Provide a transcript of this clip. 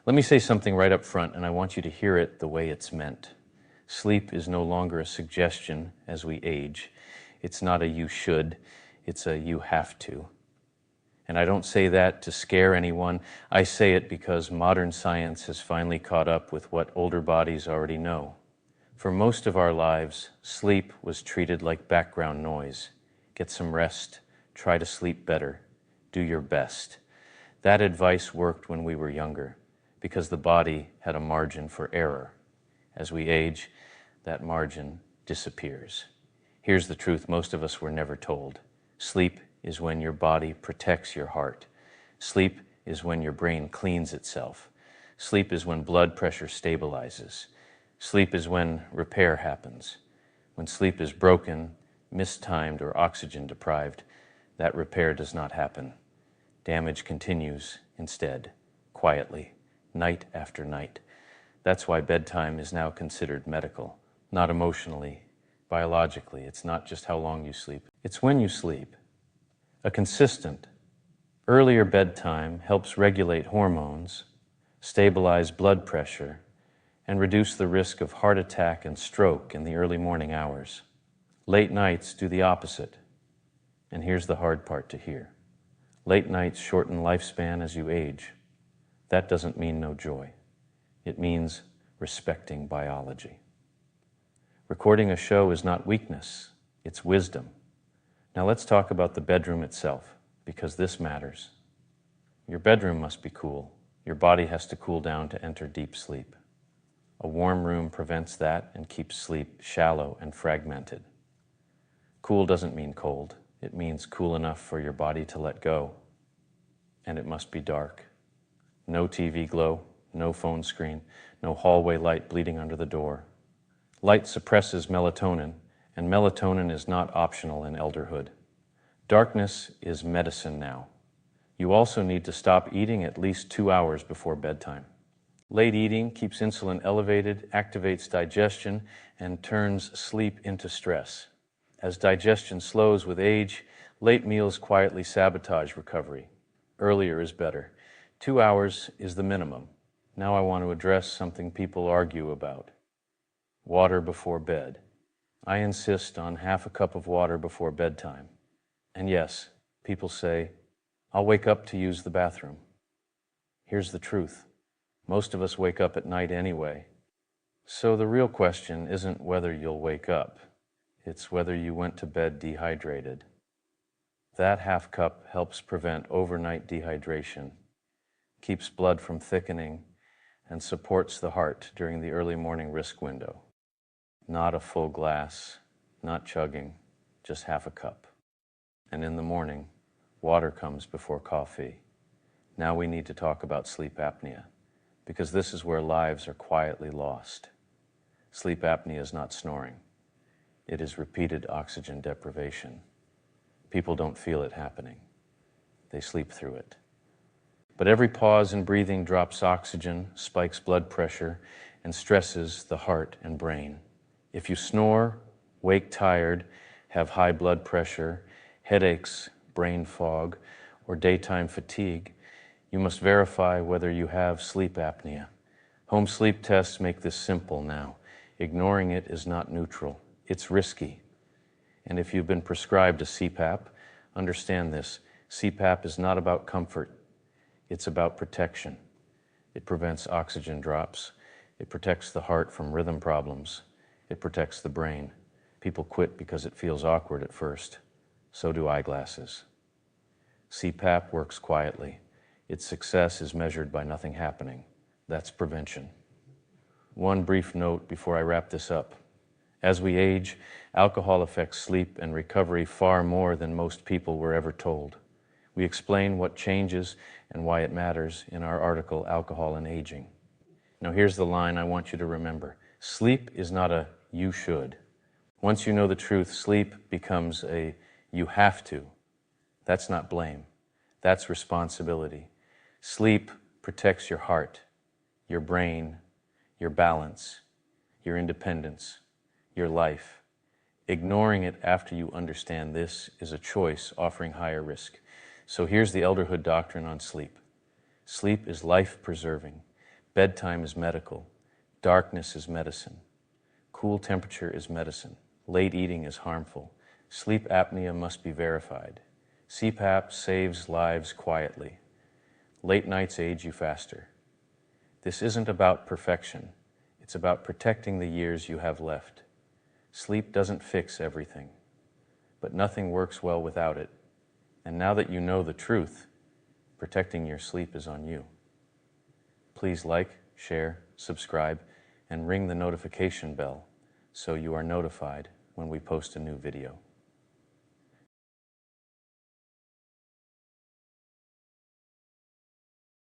Let me say something right up front, and I want you to hear it the way it's meant. Sleep is no longer a suggestion as we age. It's not a you should, it's a you have to. And I don't say that to scare anyone. I say it because modern science has finally caught up with what older bodies already know. For most of our lives, sleep was treated like background noise. Get some rest, try to sleep better, do your best. That advice worked when we were younger because the body had a margin for error. As we age, that margin disappears. Here's the truth most of us were never told. Sleep is when your body protects your heart. Sleep is when your brain cleans itself. Sleep is when blood pressure stabilizes. Sleep is when repair happens. When sleep is broken, mistimed, or oxygen deprived, that repair does not happen. Damage continues instead, quietly, night after night. That's why bedtime is now considered medical, not emotionally, biologically. It's not just how long you sleep, it's when you sleep. A consistent, earlier bedtime helps regulate hormones, stabilize blood pressure, and reduce the risk of heart attack and stroke in the early morning hours. Late nights do the opposite. And here's the hard part to hear. Late nights shorten lifespan as you age. That doesn't mean no joy. It means respecting biology. Recording a show is not weakness, it's wisdom. Now let's talk about the bedroom itself, because this matters. Your bedroom must be cool. Your body has to cool down to enter deep sleep. A warm room prevents that and keeps sleep shallow and fragmented. Cool doesn't mean cold. It means cool enough for your body to let go. And it must be dark. No TV glow, no phone screen, no hallway light bleeding under the door. Light suppresses melatonin, and melatonin is not optional in elderhood. Darkness is medicine now. You also need to stop eating at least 2 hours before bedtime. Late eating keeps insulin elevated, activates digestion, and turns sleep into stress. As digestion slows with age, late meals quietly sabotage recovery. Earlier is better. 2 hours is the minimum. Now I want to address something people argue about. Water before bed. I insist on half a cup of water before bedtime. And yes, people say, I'll wake up to use the bathroom. Here's the truth. Most of us wake up at night anyway. So the real question isn't whether you'll wake up. It's whether you went to bed dehydrated. That half cup helps prevent overnight dehydration, keeps blood from thickening, and supports the heart during the early morning risk window. Not a full glass, not chugging, just half a cup. And in the morning, water comes before coffee. Now we need to talk about sleep apnea, because this is where lives are quietly lost. Sleep apnea is not snoring. It is repeated oxygen deprivation. People don't feel it happening. They sleep through it. But every pause in breathing drops oxygen, spikes blood pressure, and stresses the heart and brain. If you snore, wake tired, have high blood pressure, headaches, brain fog, or daytime fatigue, you must verify whether you have sleep apnea. Home sleep tests make this simple now. Ignoring it is not neutral. It's risky. And if you've been prescribed a CPAP, understand this. CPAP is not about comfort. It's about protection. It prevents oxygen drops. It protects the heart from rhythm problems. It protects the brain. People quit because it feels awkward at first. So do eyeglasses. CPAP works quietly. Its success is measured by nothing happening. That's prevention. One brief note before I wrap this up. As we age, alcohol affects sleep and recovery far more than most people were ever told. We explain what changes and why it matters in our article, Alcohol and Aging. Now here's the line I want you to remember. Sleep is not a you should. Once you know the truth, sleep becomes a you have to. That's not blame. That's responsibility. Sleep protects your heart, your brain, your balance, your independence, your life. Ignoring it after you understand this is a choice offering higher risk. So here's the elderhood doctrine on sleep. Sleep is life-preserving. Bedtime is medical. Darkness is medicine. Cool temperature is medicine. Late eating is harmful. Sleep apnea must be verified. CPAP saves lives quietly. Late nights age you faster. This isn't about perfection. It's about protecting the years you have left. Sleep doesn't fix everything, but nothing works well without it. And now that you know the truth, protecting your sleep is on you. Please like, share, subscribe, and ring the notification bell so you are notified when we post a new video.